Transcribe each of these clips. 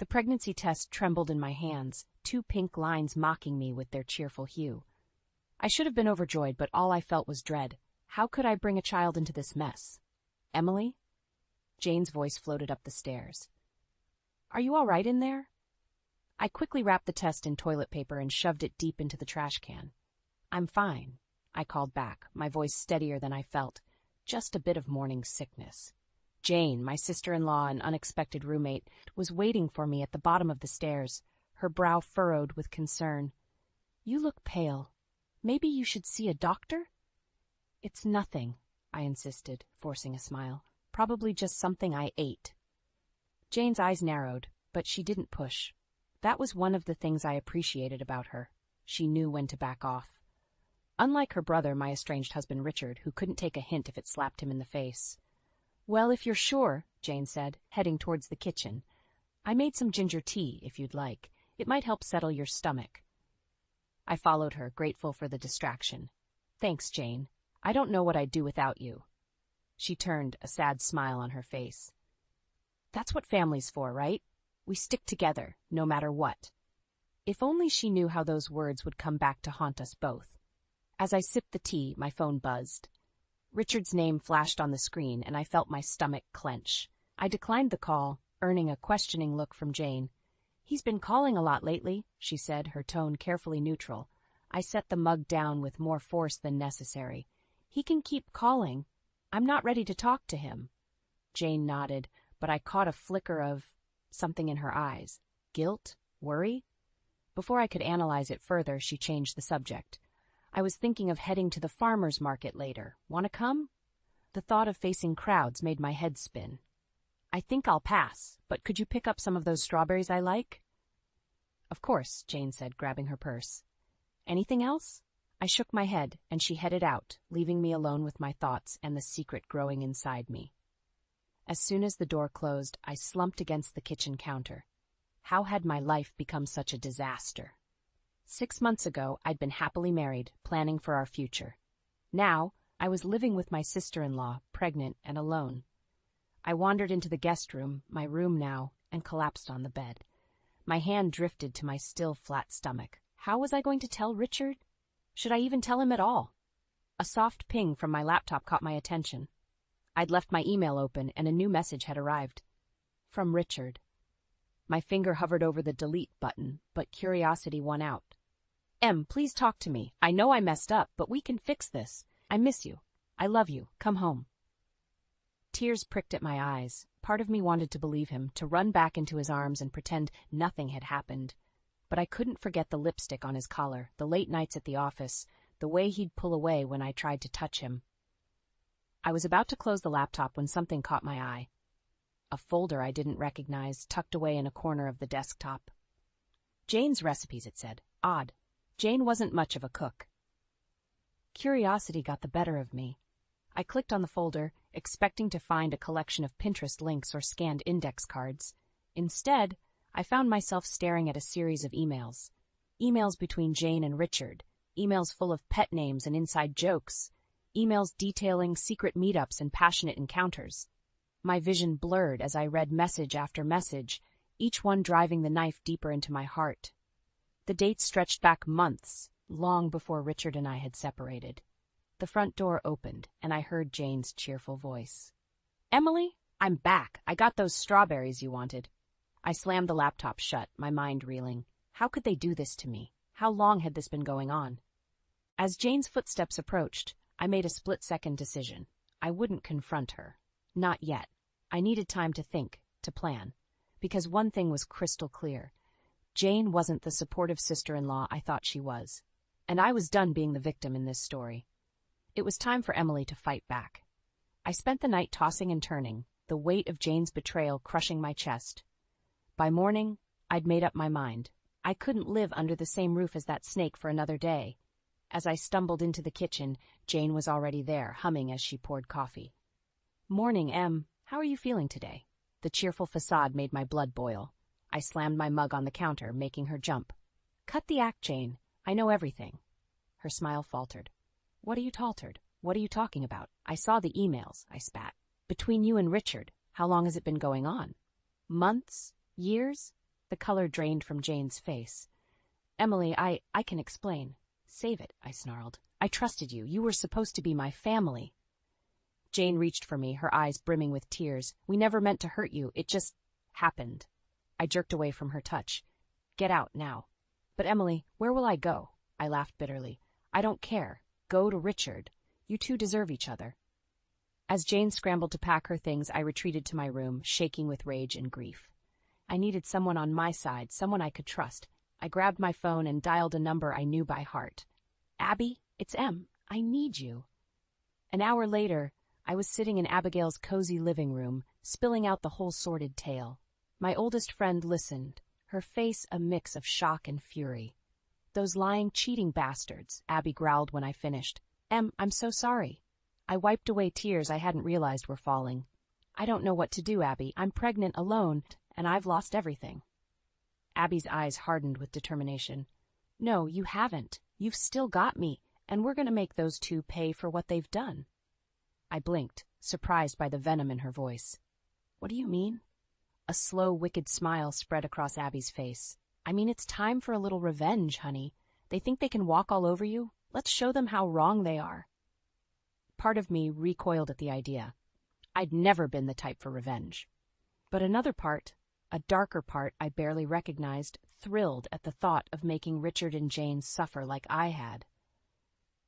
The pregnancy test trembled in my hands, 2 pink lines mocking me with their cheerful hue. I should have been overjoyed, but all I felt was dread. How could I bring a child into this mess? Emily? Jane's voice floated up the stairs. Are you all right in there? I quickly wrapped the test in toilet paper and shoved it deep into the trash can. I'm fine, I called back, my voice steadier than I felt. Just a bit of morning sickness. Jane, my sister-in-law and unexpected roommate, was waiting for me at the bottom of the stairs, her brow furrowed with concern. You look pale. Maybe you should see a doctor? It's nothing, I insisted, forcing a smile. Probably just something I ate. Jane's eyes narrowed, but she didn't push. That was one of the things I appreciated about her. She knew when to back off. Unlike her brother, my estranged husband Richard, who couldn't take a hint if it slapped him in the face. Well, if you're sure, Jane said, heading towards the kitchen. I made some ginger tea, if you'd like. It might help settle your stomach. I followed her, grateful for the distraction. Thanks, Jane. I don't know what I'd do without you. She turned, a sad smile on her face. That's what family's for, right? We stick together, no matter what. If only she knew how those words would come back to haunt us both. As I sipped the tea, my phone buzzed. Richard's name flashed on the screen, and I felt my stomach clench. I declined the call, earning a questioning look from Jane. He's been calling a lot lately, she said, her tone carefully neutral. I set the mug down with more force than necessary. He can keep calling. I'm not ready to talk to him. Jane nodded, but I caught a flicker of something in her eyes. Guilt? Worry? Before I could analyze it further, she changed the subject. I was thinking of heading to the farmer's market later. Want to come? The thought of facing crowds made my head spin. I think I'll pass, but could you pick up some of those strawberries I like? Of course, Jane said, grabbing her purse. Anything else? I shook my head, and she headed out, leaving me alone with my thoughts and the secret growing inside me. As soon as the door closed, I slumped against the kitchen counter. How had my life become such a disaster? 6 months ago, I'd been happily married, planning for our future. Now, I was living with my sister-in-law, pregnant and alone. I wandered into the guest room, my room now, and collapsed on the bed. My hand drifted to my still flat stomach. How was I going to tell Richard? Should I even tell him at all? A soft ping from my laptop caught my attention. I'd left my email open, and a new message had arrived. From Richard. My finger hovered over the delete button, but curiosity won out. Please talk to me. I know I messed up, but we can fix this. I miss you. I love you. Come home. Tears pricked at my eyes. Part of me wanted to believe him, to run back into his arms and pretend nothing had happened. But I couldn't forget the lipstick on his collar, the late nights at the office, the way he'd pull away when I tried to touch him. I was about to close the laptop when something caught my eye. A folder I didn't recognize, tucked away in a corner of the desktop. Jane's recipes, it said. Odd. Jane wasn't much of a cook. Curiosity got the better of me. I clicked on the folder, expecting to find a collection of Pinterest links or scanned index cards. Instead, I found myself staring at a series of emails. Emails between Jane and Richard. Emails full of pet names and inside jokes. Emails detailing secret meetups and passionate encounters. My vision blurred as I read message after message, each one driving the knife deeper into my heart. The dates stretched back months, long before Richard and I had separated. The front door opened, and I heard Jane's cheerful voice. Emily, I'm back. I got those strawberries you wanted. I slammed the laptop shut, my mind reeling. How could they do this to me? How long had this been going on? As Jane's footsteps approached, I made a split-second decision. I wouldn't confront her. Not yet. I needed time to think, to plan. Because one thing was crystal clear. Jane wasn't the supportive sister-in-law I thought she was. And I was done being the victim in this story. It was time for Emily to fight back. I spent the night tossing and turning, the weight of Jane's betrayal crushing my chest. By morning, I'd made up my mind. I couldn't live under the same roof as that snake for another day. As I stumbled into the kitchen, Jane was already there, humming as she poured coffee. Morning, Em. How are you feeling today? The cheerful facade made my blood boil. I slammed my mug on the counter, making her jump. Cut the act, Jane. I know everything. Her smile faltered. What are you taltered? What are you talking about? I saw the emails, I spat. Between you and Richard, how long has it been going on? Months? Years? The color drained from Jane's face. Emily, I can explain. Save it, I snarled. I trusted you. You were supposed to be my family. Jane reached for me, her eyes brimming with tears. We never meant to hurt you. It just happened. I jerked away from her touch. Get out now. But Emily, where will I go? I laughed bitterly. I don't care. Go to Richard. You two deserve each other. As Jane scrambled to pack her things, I retreated to my room, shaking with rage and grief. I needed someone on my side, someone I could trust. I grabbed my phone and dialed a number I knew by heart. Abby, it's Em. I need you. An hour later, I was sitting in Abigail's cozy living room, spilling out the whole sordid tale. My oldest friend listened, her face a mix of shock and fury. Those lying, cheating bastards, Abby growled when I finished. Em, I'm so sorry. I wiped away tears I hadn't realized were falling. I don't know what to do, Abby. I'm pregnant, alone, and I've lost everything. Abby's eyes hardened with determination. No, you haven't. You've still got me, and we're going to make those two pay for what they've done. I blinked, surprised by the venom in her voice. What do you mean? A slow, wicked smile spread across Abby's face. I mean, it's time for a little revenge, honey. They think they can walk all over you? Let's show them how wrong they are. Part of me recoiled at the idea. I'd never been the type for revenge. But another part, a darker part I barely recognized, thrilled at the thought of making Richard and Jane suffer like I had.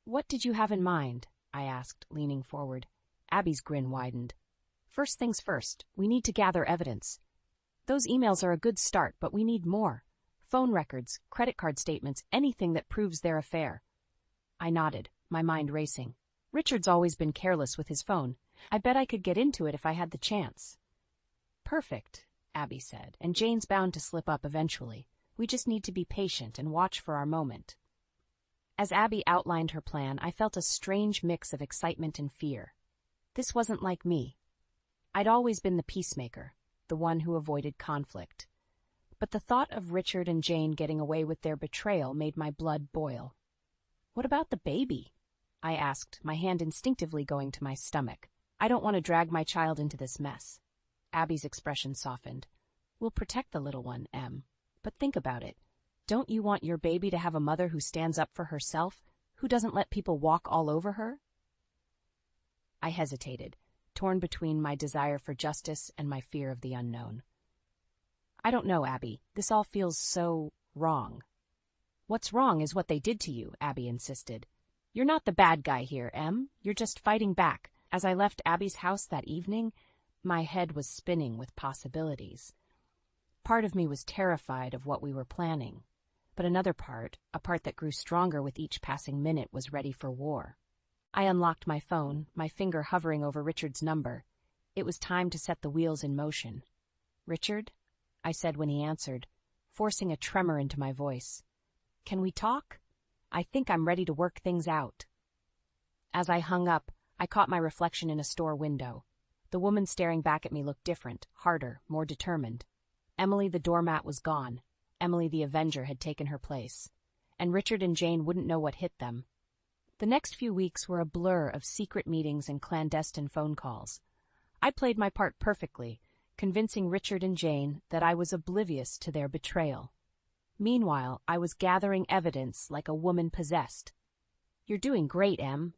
What did you have in mind? I asked, leaning forward. Abby's grin widened. First things first, we need to gather evidence. Those emails are a good start, but we need more. Phone records, credit card statements, anything that proves their affair. I nodded, my mind racing. Richard's always been careless with his phone. I bet I could get into it if I had the chance. Perfect, Abby said, and Jane's bound to slip up eventually. We just need to be patient and watch for our moment. As Abby outlined her plan, I felt a strange mix of excitement and fear. This wasn't like me. I'd always been the peacemaker, the one who avoided conflict. But the thought of Richard and Jane getting away with their betrayal made my blood boil. What about the baby? I asked, my hand instinctively going to my stomach. I don't want to drag my child into this mess. Abby's expression softened. We'll protect the little one, Em. But think about it. Don't you want your baby to have a mother who stands up for herself, who doesn't let people walk all over her? I hesitated, torn between my desire for justice and my fear of the unknown. I don't know, Abby. This all feels so wrong. What's wrong is what they did to you, Abby insisted. You're not the bad guy here, Em. You're just fighting back. As I left Abby's house that evening, my head was spinning with possibilities. Part of me was terrified of what we were planning, but another part, a part that grew stronger with each passing minute, was ready for war. I unlocked my phone, my finger hovering over Richard's number. It was time to set the wheels in motion. Richard? I said when he answered, forcing a tremor into my voice. Can we talk? I think I'm ready to work things out. As I hung up, I caught my reflection in a store window. The woman staring back at me looked different, harder, more determined. Emily the doormat was gone. Emily the Avenger had taken her place. And Richard and Jane wouldn't know what hit them. The next few weeks were a blur of secret meetings and clandestine phone calls. I played my part perfectly, convincing Richard and Jane that I was oblivious to their betrayal. Meanwhile, I was gathering evidence like a woman possessed. You're doing great, Em,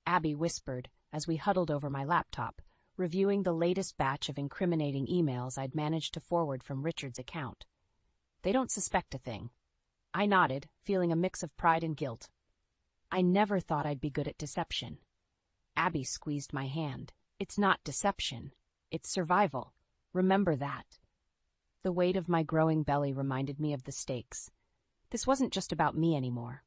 Abby whispered as we huddled over my laptop, reviewing the latest batch of incriminating emails I'd managed to forward from Richard's account. They don't suspect a thing. I nodded, feeling a mix of pride and guilt. I never thought I'd be good at deception. Abby squeezed my hand. It's not deception. It's survival. Remember that. The weight of my growing belly reminded me of the stakes. This wasn't just about me anymore.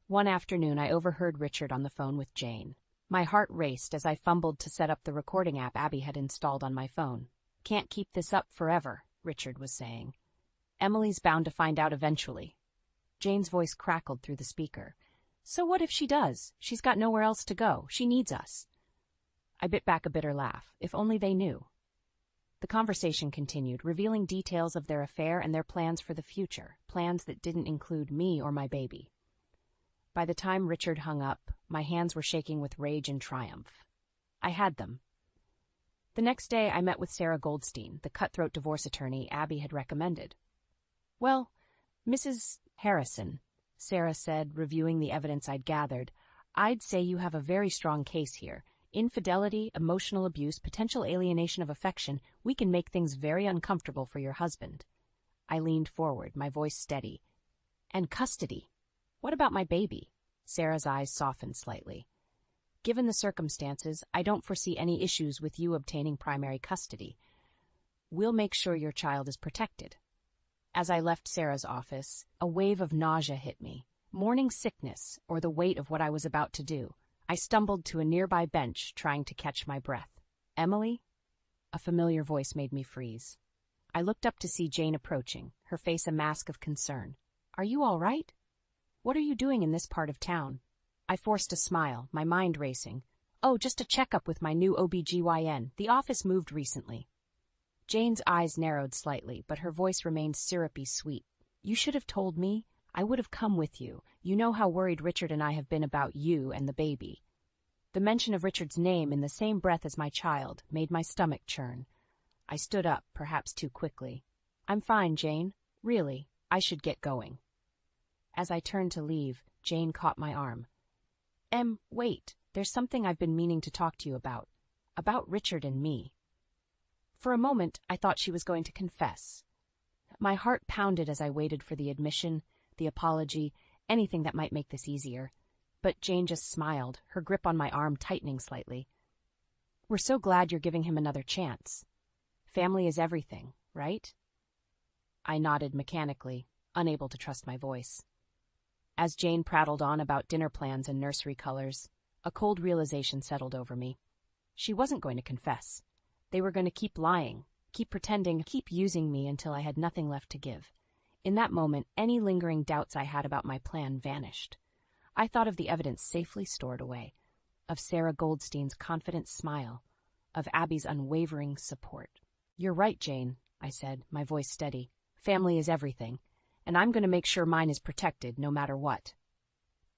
One afternoon, I overheard Richard on the phone with Jane. My heart raced as I fumbled to set up the recording app Abby had installed on my phone. Can't keep this up forever, Richard was saying. Emily's bound to find out eventually. Jane's voice crackled through the speaker. So what if she does? She's got nowhere else to go. She needs us. I bit back a bitter laugh. If only they knew. The conversation continued, revealing details of their affair and their plans for the future, plans that didn't include me or my baby. By the time Richard hung up, my hands were shaking with rage and triumph. I had them. The next day, I met with Sarah Goldstein, the cutthroat divorce attorney Abby had recommended. Well, Mrs. Harrison, Sarah said, reviewing the evidence I'd gathered, I'd say you have a very strong case here. Infidelity, emotional abuse, potential alienation of affection. We can make things very uncomfortable for your husband. I leaned forward, my voice steady. And custody. What about my baby? Sarah's eyes softened slightly. Given the circumstances, I don't foresee any issues with you obtaining primary custody. We'll make sure your child is protected. As I left Sarah's office, a wave of nausea hit me. Morning sickness, or the weight of what I was about to do. I stumbled to a nearby bench, trying to catch my breath. Emily? A familiar voice made me freeze. I looked up to see Jane approaching, her face a mask of concern. Are you all right? What are you doing in this part of town? I forced a smile, my mind racing. Oh, just a checkup with my new OB/GYN. The office moved recently. Jane's eyes narrowed slightly, but her voice remained syrupy sweet. You should have told me. I would have come with you. You know how worried Richard and I have been about you and the baby. The mention of Richard's name in the same breath as my child made my stomach churn. I stood up, perhaps too quickly. I'm fine, Jane. Really, I should get going. As I turned to leave, Jane caught my arm. Wait, there's something I've been meaning to talk to you about. About Richard and me. For a moment, I thought she was going to confess. My heart pounded as I waited for the admission, the apology, anything that might make this easier. But Jane just smiled, her grip on my arm tightening slightly. We're so glad you're giving him another chance. Family is everything, right? I nodded mechanically, unable to trust my voice. As Jane prattled on about dinner plans and nursery colors, a cold realization settled over me. She wasn't going to confess. They were going to keep lying, keep pretending, keep using me until I had nothing left to give. In that moment, any lingering doubts I had about my plan vanished. I thought of the evidence safely stored away, of Sarah Goldstein's confident smile, of Abby's unwavering support. You're right, Jane, I said, my voice steady. Family is everything, and I'm going to make sure mine is protected no matter what.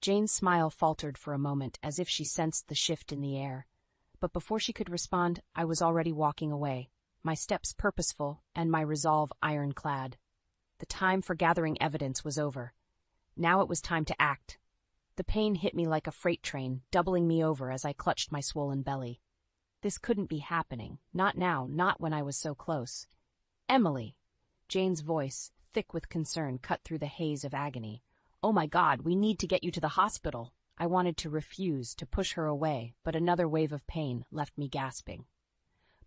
Jane's smile faltered for a moment as if she sensed the shift in the air. But before she could respond, I was already walking away, my steps purposeful and my resolve ironclad. The time for gathering evidence was over. Now it was time to act. The pain hit me like a freight train, doubling me over as I clutched my swollen belly. This couldn't be happening. Not now, not when I was so close. Emily! Jane's voice, thick with concern, cut through the haze of agony. Oh my God, we need to get you to the hospital. I wanted to refuse, to push her away, but another wave of pain left me gasping.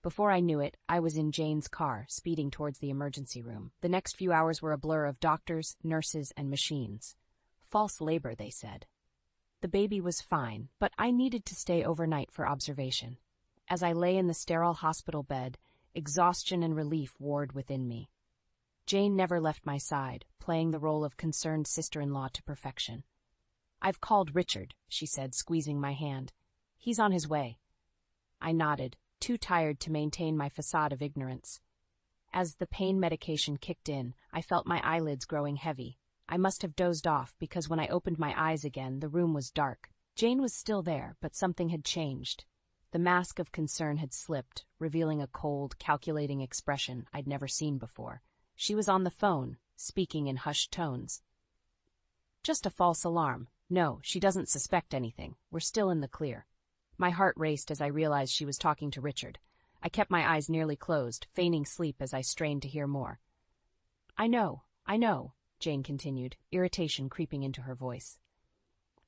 Before I knew it, I was in Jane's car, speeding towards the emergency room. The next few hours were a blur of doctors, nurses, and machines. False labor, they said. The baby was fine, but I needed to stay overnight for observation. As I lay in the sterile hospital bed, exhaustion and relief warred within me. Jane never left my side, playing the role of concerned sister-in-law to perfection. I've called Richard, she said, squeezing my hand. He's on his way. I nodded, too tired to maintain my facade of ignorance. As the pain medication kicked in, I felt my eyelids growing heavy. I must have dozed off because when I opened my eyes again, the room was dark. Jane was still there, but something had changed. The mask of concern had slipped, revealing a cold, calculating expression I'd never seen before. She was on the phone, speaking in hushed tones. Just a false alarm. No, she doesn't suspect anything. We're still in the clear. My heart raced as I realized she was talking to Richard. I kept my eyes nearly closed, feigning sleep as I strained to hear more. I know, Jane continued, irritation creeping into her voice.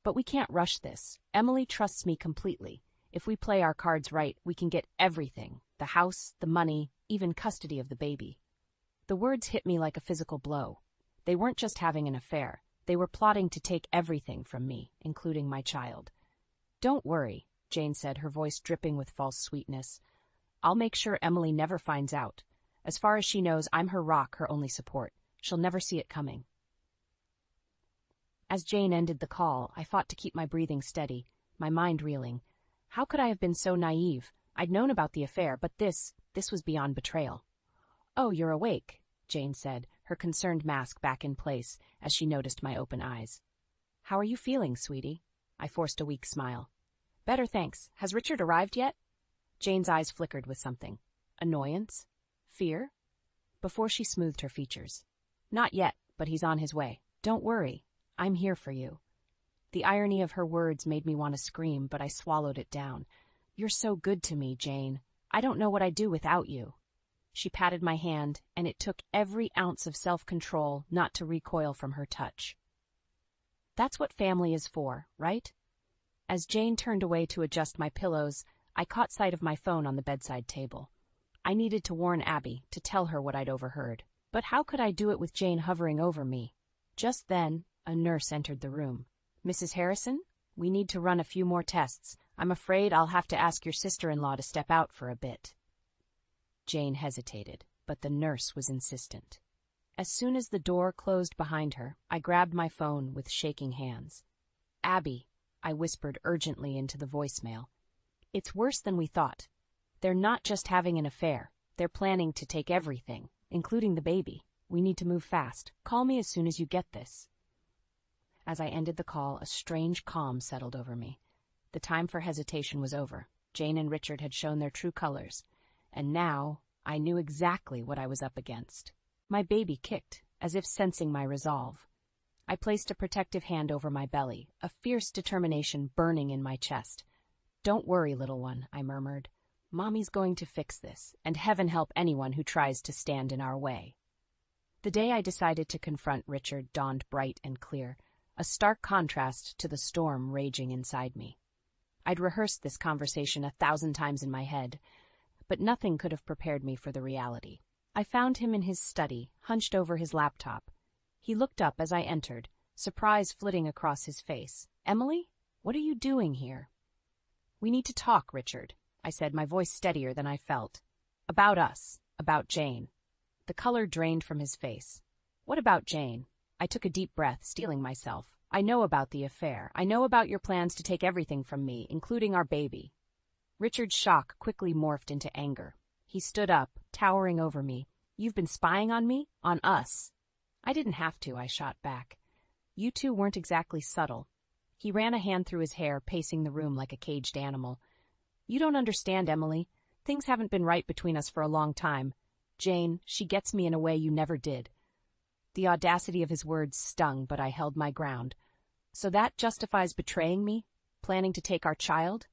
But we can't rush this. Emily trusts me completely. If we play our cards right, we can get everything. The house, the money, even custody of the baby. The words hit me like a physical blow. They weren't just having an affair. They were plotting to take everything from me, including my child. Don't worry, Jane said, her voice dripping with false sweetness. I'll make sure Emily never finds out. As far as she knows, I'm her rock, her only support. She'll never see it coming. As Jane ended the call, I fought to keep my breathing steady, my mind reeling. How could I have been so naive? I'd known about the affair, but this was beyond betrayal. Oh, you're awake, Jane said, her concerned mask back in place as she noticed my open eyes. How are you feeling, sweetie? I forced a weak smile. Better, thanks. Has Richard arrived yet? Jane's eyes flickered with something. Annoyance? Fear? Before she smoothed her features. Not yet, but he's on his way. Don't worry. I'm here for you. The irony of her words made me want to scream, but I swallowed it down. You're so good to me, Jane. I don't know what I'd do without you. She patted my hand, and it took every ounce of self-control not to recoil from her touch. That's what family is for, right? As Jane turned away to adjust my pillows, I caught sight of my phone on the bedside table. I needed to warn Abby, to tell her what I'd overheard. But how could I do it with Jane hovering over me? Just then, a nurse entered the room. Mrs. Harrison, we need to run a few more tests. I'm afraid I'll have to ask your sister-in-law to step out for a bit. Jane hesitated, but the nurse was insistent. As soon as the door closed behind her, I grabbed my phone with shaking hands. Abby, I whispered urgently into the voicemail. It's worse than we thought. They're not just having an affair. They're planning to take everything, including the baby. We need to move fast. Call me as soon as you get this. As I ended the call, a strange calm settled over me. The time for hesitation was over. Jane and Richard had shown their true colors, and now I knew exactly what I was up against. My baby kicked, as if sensing my resolve. I placed a protective hand over my belly, a fierce determination burning in my chest. Don't worry, little one, I murmured. Mommy's going to fix this, and heaven help anyone who tries to stand in our way. The day I decided to confront Richard dawned bright and clear, a stark contrast to the storm raging inside me. I'd rehearsed this conversation 1,000 times in my head, but nothing could have prepared me for the reality. I found him in his study, hunched over his laptop. He looked up as I entered, surprise flitting across his face. Emily, what are you doing here? We need to talk, Richard, I said, my voice steadier than I felt. About us, about Jane. The color drained from his face. What about Jane? I took a deep breath, steeling myself. I know about the affair. I know about your plans to take everything from me, including our baby. Richard's shock quickly morphed into anger. He stood up, towering over me. You've been spying on me? On us? I didn't have to, I shot back. You two weren't exactly subtle. He ran a hand through his hair, pacing the room like a caged animal. You don't understand, Emily. Things haven't been right between us for a long time. Jane, she gets me in a way you never did. The audacity of his words stung, but I held my ground. So that justifies betraying me? Planning to take our child?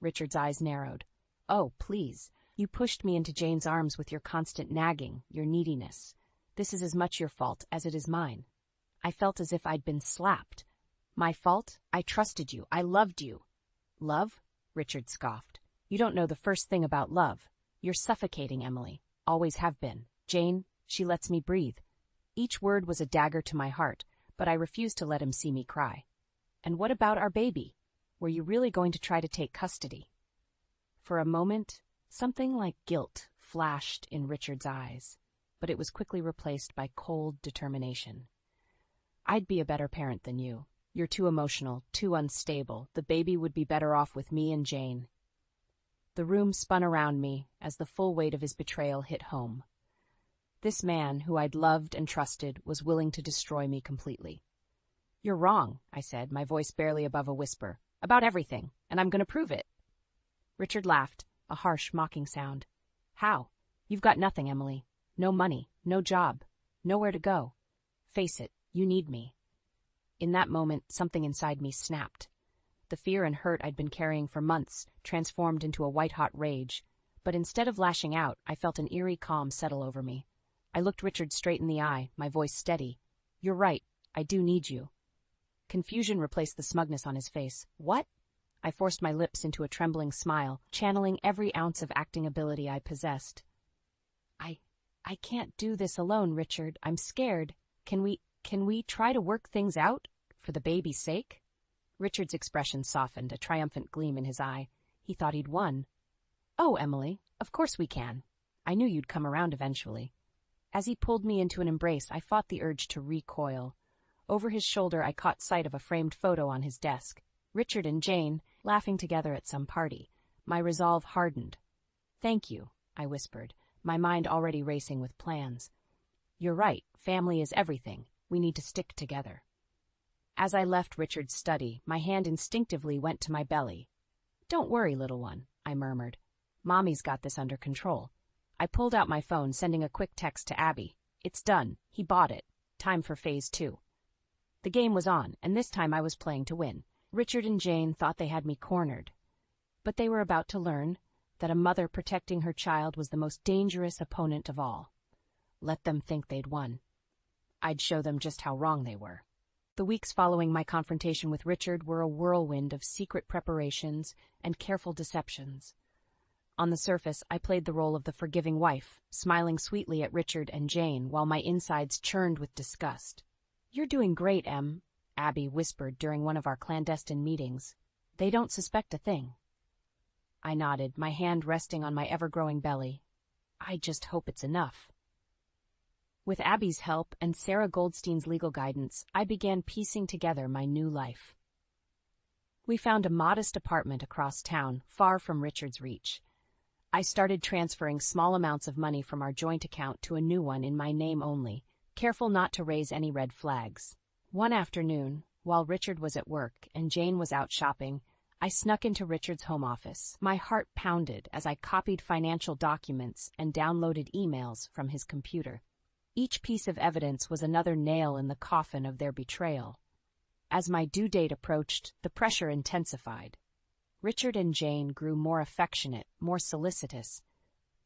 Richard's eyes narrowed. Oh, please. You pushed me into Jane's arms with your constant nagging, your neediness. This is as much your fault as it is mine. I felt as if I'd been slapped. My fault? I trusted you. I loved you. Love? Richard scoffed. You don't know the first thing about love. You're suffocating, Emily. Always have been. Jane, she lets me breathe. Each word was a dagger to my heart, but I refused to let him see me cry. And what about our baby? Were you really going to try to take custody? For a moment, something like guilt flashed in Richard's eyes, but it was quickly replaced by cold determination. I'd be a better parent than you. You're too emotional, too unstable. The baby would be better off with me and Jane. The room spun around me as the full weight of his betrayal hit home. This man, who I'd loved and trusted, was willing to destroy me completely. You're wrong, I said, my voice barely above a whisper. About everything, and I'm going to prove it. Richard laughed, a harsh, mocking sound. How? You've got nothing, Emily. No money, no job, nowhere to go. Face it, you need me. In that moment, something inside me snapped. The fear and hurt I'd been carrying for months transformed into a white-hot rage, but instead of lashing out, I felt an eerie calm settle over me. I looked Richard straight in the eye, my voice steady. You're right, I do need you. Confusion replaced the smugness on his face. What? I forced my lips into a trembling smile, channeling every ounce of acting ability I possessed. I can't do this alone, Richard. I'm scared. Can we try to work things out? For the baby's sake? Richard's expression softened, a triumphant gleam in his eye. He thought he'd won. Oh, Emily, of course we can. I knew you'd come around eventually. As he pulled me into an embrace, I fought the urge to recoil. Over his shoulder, I caught sight of a framed photo on his desk. Richard and Jane, laughing together at some party. My resolve hardened. Thank you, I whispered, my mind already racing with plans. You're right, family is everything. We need to stick together. As I left Richard's study, my hand instinctively went to my belly. Don't worry, little one, I murmured. Mommy's got this under control. I pulled out my phone, sending a quick text to Abby. It's done. He bought it. Time for phase 2. The game was on, and this time I was playing to win. Richard and Jane thought they had me cornered, but they were about to learn that a mother protecting her child was the most dangerous opponent of all. Let them think they'd won. I'd show them just how wrong they were. The weeks following my confrontation with Richard were a whirlwind of secret preparations and careful deceptions. On the surface, I played the role of the forgiving wife, smiling sweetly at Richard and Jane while my insides churned with disgust. "You're doing great, Em," Abby whispered during one of our clandestine meetings. "They don't suspect a thing." I nodded, my hand resting on my ever-growing belly. I just hope it's enough. With Abby's help and Sarah Goldstein's legal guidance, I began piecing together my new life. We found a modest apartment across town, far from Richard's reach. I started transferring small amounts of money from our joint account to a new one in my name only, careful not to raise any red flags. One afternoon, while Richard was at work and Jane was out shopping, I snuck into Richard's home office. My heart pounded as I copied financial documents and downloaded emails from his computer. Each piece of evidence was another nail in the coffin of their betrayal. As my due date approached, the pressure intensified. Richard and Jane grew more affectionate, more solicitous.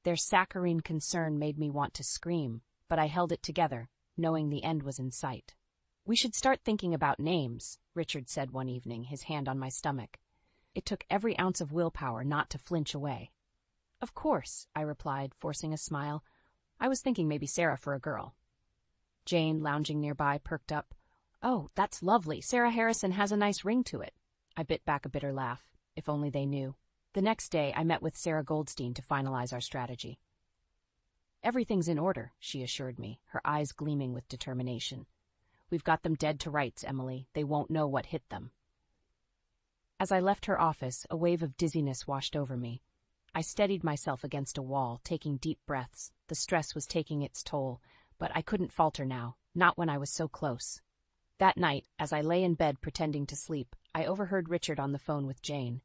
Their saccharine concern made me want to scream, but I held it together, knowing the end was in sight. "We should start thinking about names," Richard said one evening, his hand on my stomach. It took every ounce of willpower not to flinch away. "Of course," I replied, forcing a smile. "I was thinking maybe Sarah for a girl." Jane, lounging nearby, perked up. "Oh, that's lovely. Sarah Harrison has a nice ring to it." I bit back a bitter laugh. If only they knew. The next day, I met with Sarah Goldstein to finalize our strategy. "Everything's in order," she assured me, her eyes gleaming with determination. "We've got them dead to rights, Emily. They won't know what hit them." As I left her office, a wave of dizziness washed over me. I steadied myself against a wall, taking deep breaths. The stress was taking its toll, but I couldn't falter now, not when I was so close. That night, as I lay in bed pretending to sleep, I overheard Richard on the phone with Jane.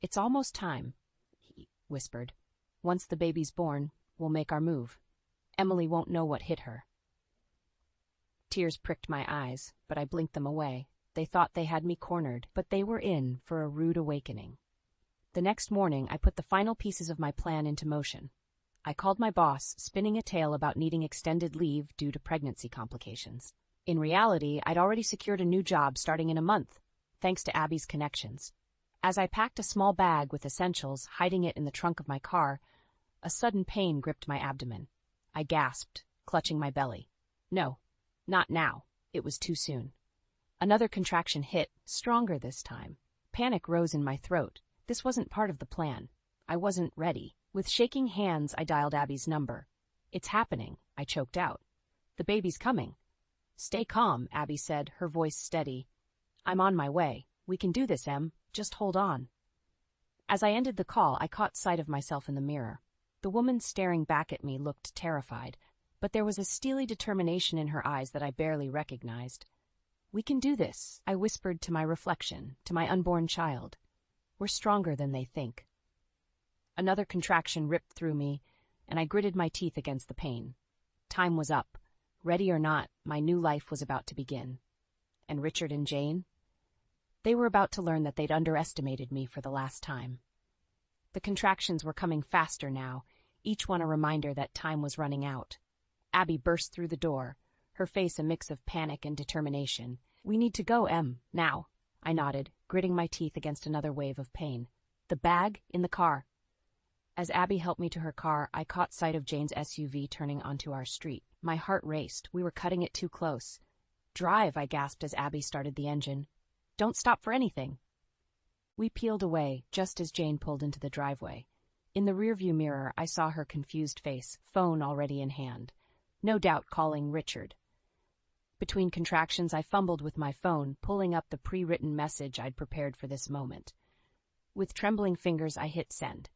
"It's almost time," he whispered. "Once the baby's born, we'll make our move. Emily won't know what hit her." Tears pricked my eyes, but I blinked them away. They thought they had me cornered, but they were in for a rude awakening. The next morning, I put the final pieces of my plan into motion. I called my boss, spinning a tale about needing extended leave due to pregnancy complications. In reality, I'd already secured a new job starting in a month, thanks to Abby's connections. As I packed a small bag with essentials, hiding it in the trunk of my car, a sudden pain gripped my abdomen. I gasped, clutching my belly. No, not now. It was too soon. Another contraction hit, stronger this time. Panic rose in my throat. This wasn't part of the plan. I wasn't ready. With shaking hands, I dialed Abby's number. "It's happening," I choked out. "The baby's coming." "Stay calm," Abby said, her voice steady. "I'm on my way. We can do this, Em. Just hold on." As I ended the call, I caught sight of myself in the mirror. The woman staring back at me looked terrified, but there was a steely determination in her eyes that I barely recognized. "We can do this," I whispered to my reflection, to my unborn child. "We're stronger than they think." Another contraction ripped through me, and I gritted my teeth against the pain. Time was up. Ready or not, my new life was about to begin. And Richard and Jane? They were about to learn that they'd underestimated me for the last time. The contractions were coming faster now, each one a reminder that time was running out. Abby burst through the door, her face a mix of panic and determination. "We need to go, Em, now." I nodded, gritting my teeth against another wave of pain. "The bag in the car." As Abby helped me to her car, I caught sight of Jane's SUV turning onto our street. My heart raced. We were cutting it too close. "Drive," I gasped as Abby started the engine. "Don't stop for anything." We peeled away, just as Jane pulled into the driveway. In the rearview mirror, I saw her confused face, phone already in hand. No doubt calling Richard. Between contractions, I fumbled with my phone, pulling up the pre-written message I'd prepared for this moment. With trembling fingers, I hit send.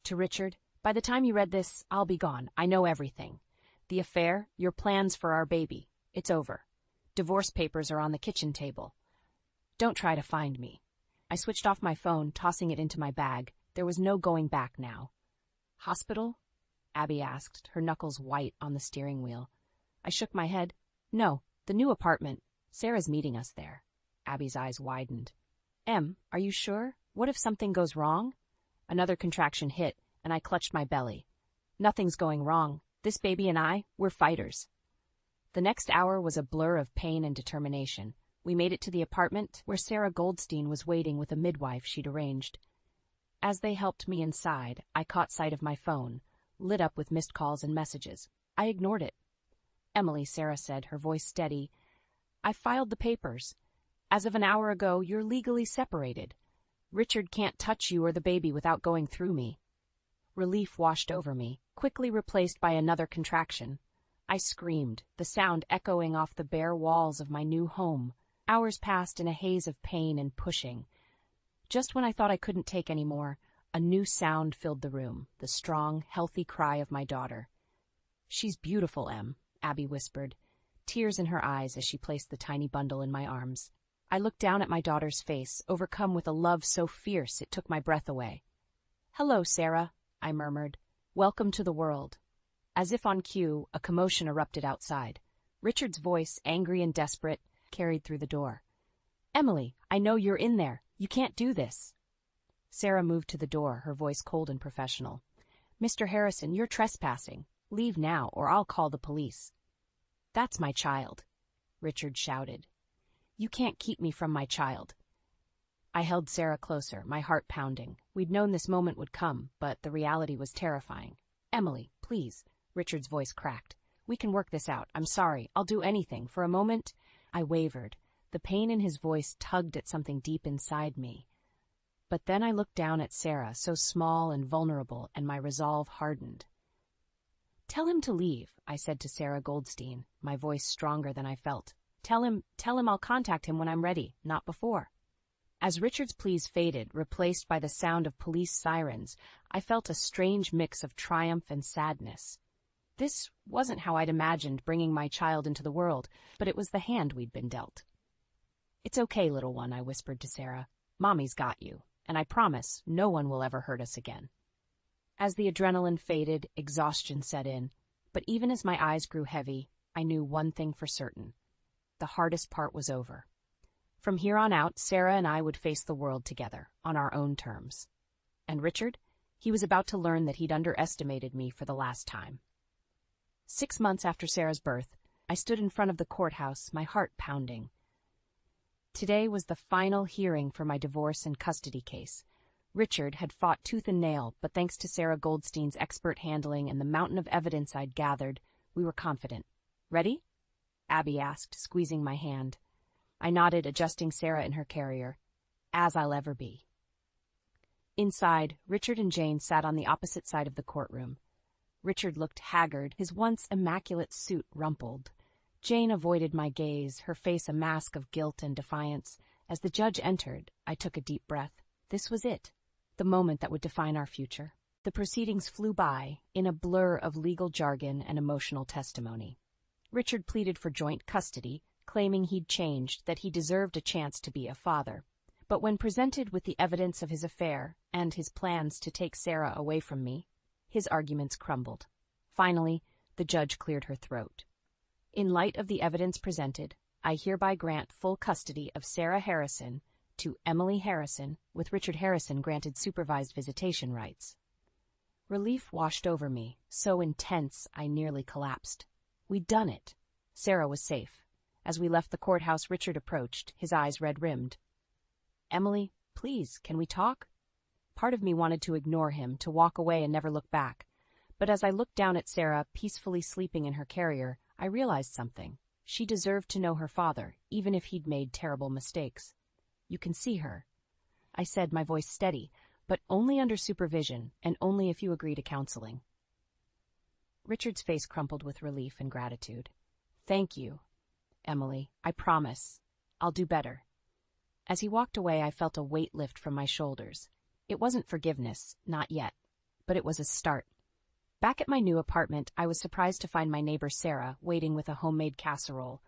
To Richard, "By the time you read this, I'll be gone. I know everything. The affair, your plans for our baby. It's over. Divorce papers are on the kitchen table. Don't try to find me." I switched off my phone, tossing it into my bag. There was no going back now. "Hospital?" Abby asked, her knuckles white on the steering wheel. I shook my head. No, the new apartment. Sarah's meeting us there. Abby's eyes widened. Em, are you sure? What if something goes wrong? Another contraction hit, and I clutched my belly. Nothing's going wrong. This baby and I, we're fighters. The next hour was a blur of pain and determination. We made it to the apartment where Sarah Goldstein was waiting with a midwife she'd arranged. As they helped me inside, I caught sight of my phone, lit up with missed calls and messages. I ignored it. Emily, Sarah said, her voice steady, I filed the papers. As of an hour ago, you're legally separated. Richard can't touch you or the baby without going through me. Relief washed over me, quickly replaced by another contraction. I screamed, the sound echoing off the bare walls of my new home. Hours passed in a haze of pain and pushing. Just when I thought I couldn't take any more, a new sound filled the room, the strong, healthy cry of my daughter. She's beautiful, Em, Abby whispered, tears in her eyes as she placed the tiny bundle in my arms. I looked down at my daughter's face, overcome with a love so fierce it took my breath away. Hello, Sarah, I murmured. Welcome to the world. As if on cue, a commotion erupted outside. Richard's voice, angry and desperate, carried through the door. Emily, I know you're in there. You can't do this. Sarah moved to the door, her voice cold and professional. Mr. Harrison, you're trespassing. Leave now, or I'll call the police. That's my child, Richard shouted. You can't keep me from my child. I held Sarah closer, my heart pounding. We'd known this moment would come, but the reality was terrifying. Emily, please, Richard's voice cracked. We can work this out. I'm sorry. I'll do anything. For a moment, I wavered. The pain in his voice tugged at something deep inside me. But then I looked down at Sarah, so small and vulnerable, and my resolve hardened. Tell him to leave, I said to Sarah Goldstein, my voice stronger than I felt. Tell him I'll contact him when I'm ready, not before. As Richard's pleas faded, replaced by the sound of police sirens, I felt a strange mix of triumph and sadness. This wasn't how I'd imagined bringing my child into the world, but it was the hand we'd been dealt. It's okay, little one, I whispered to Sarah. Mommy's got you, and I promise no one will ever hurt us again. As the adrenaline faded, exhaustion set in, but even as my eyes grew heavy, I knew one thing for certain. The hardest part was over. From here on out, Sarah and I would face the world together, on our own terms. And Richard? He was about to learn that he'd underestimated me for the last time. 6 months after Sarah's birth, I stood in front of the courthouse, my heart pounding. Today was the final hearing for my divorce and custody case. Richard had fought tooth and nail, but thanks to Sarah Goldstein's expert handling and the mountain of evidence I'd gathered, we were confident. Ready? Abby asked, squeezing my hand. I nodded, adjusting Sarah in her carrier. As I'll ever be. Inside, Richard and Jane sat on the opposite side of the courtroom. Richard looked haggard, his once immaculate suit rumpled. Jane avoided my gaze, her face a mask of guilt and defiance. As the judge entered, I took a deep breath. This was it, the moment that would define our future. The proceedings flew by, in a blur of legal jargon and emotional testimony. Richard pleaded for joint custody, claiming he'd changed, that he deserved a chance to be a father. But when presented with the evidence of his affair and his plans to take Sarah away from me, his arguments crumbled. Finally, the judge cleared her throat. In light of the evidence presented, I hereby grant full custody of Sarah Harrison to Emily Harrison, with Richard Harrison granted supervised visitation rights. Relief washed over me, so intense I nearly collapsed. We'd done it. Sarah was safe. As we left the courthouse, Richard approached, his eyes red-rimmed. Emily, please, can we talk? Part of me wanted to ignore him, to walk away and never look back. But as I looked down at Sarah, peacefully sleeping in her carrier, I realized something. She deserved to know her father, even if he'd made terrible mistakes. You can see her, I said, my voice steady, but only under supervision, and only if you agree to counseling. Richard's face crumpled with relief and gratitude. Thank you, Emily. I promise. I'll do better. As he walked away, I felt a weight lift from my shoulders. It wasn't forgiveness, not yet, but it was a start. Back at my new apartment, I was surprised to find my neighbor Sarah waiting with a homemade casserole.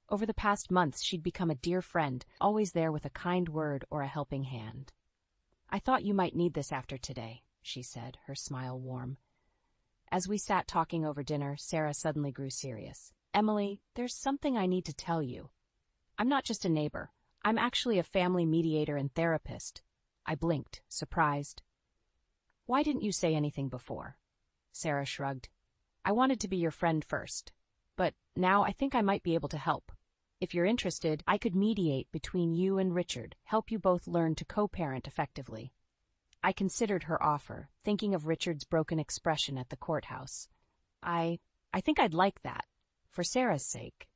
Over the past months, she'd become a dear friend, always there with a kind word or a helping hand. I thought you might need this after today, she said, her smile warm. As we sat talking over dinner, Sarah suddenly grew serious. Emily, there's something I need to tell you. I'm not just a neighbor. I'm actually a family mediator and therapist. I blinked, surprised. Why didn't you say anything before? Sarah shrugged. I wanted to be your friend first, but now I think I might be able to help. If you're interested, I could mediate between you and Richard, help you both learn to co-parent effectively. I considered her offer, thinking of Richard's broken expression at the courthouse. I think I'd like that, for Sarah's sake.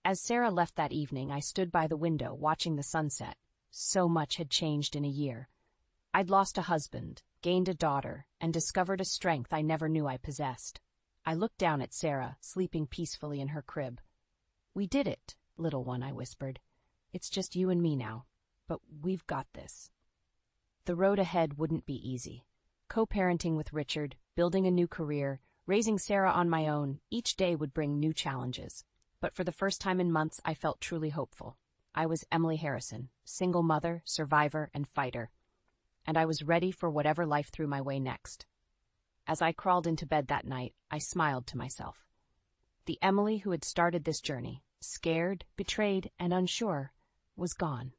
As Sarah left that evening, I stood by the window, watching the sunset. So much had changed in a year. I'd lost a husband, gained a daughter, and discovered a strength I never knew I possessed. I looked down at Sarah, sleeping peacefully in her crib. We did it, little one, I whispered. It's just you and me now, but we've got this. The road ahead wouldn't be easy. Co-parenting with Richard, building a new career, raising Sarah on my own, each day would bring new challenges. But for the first time in months, I felt truly hopeful. I was Emily Harrison, single mother, survivor, and fighter. And I was ready for whatever life threw my way next. As I crawled into bed that night, I smiled to myself. The Emily who had started this journey, scared, betrayed, and unsure, was gone.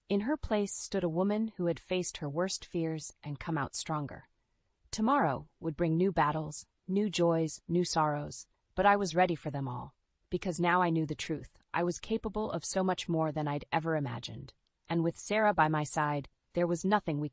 In her place stood a woman who had faced her worst fears and come out stronger. Tomorrow would bring new battles, new joys, new sorrows, but I was ready for them all, because now I knew the truth. I was capable of so much more than I'd ever imagined. And with Sarah by my side, there was nothing we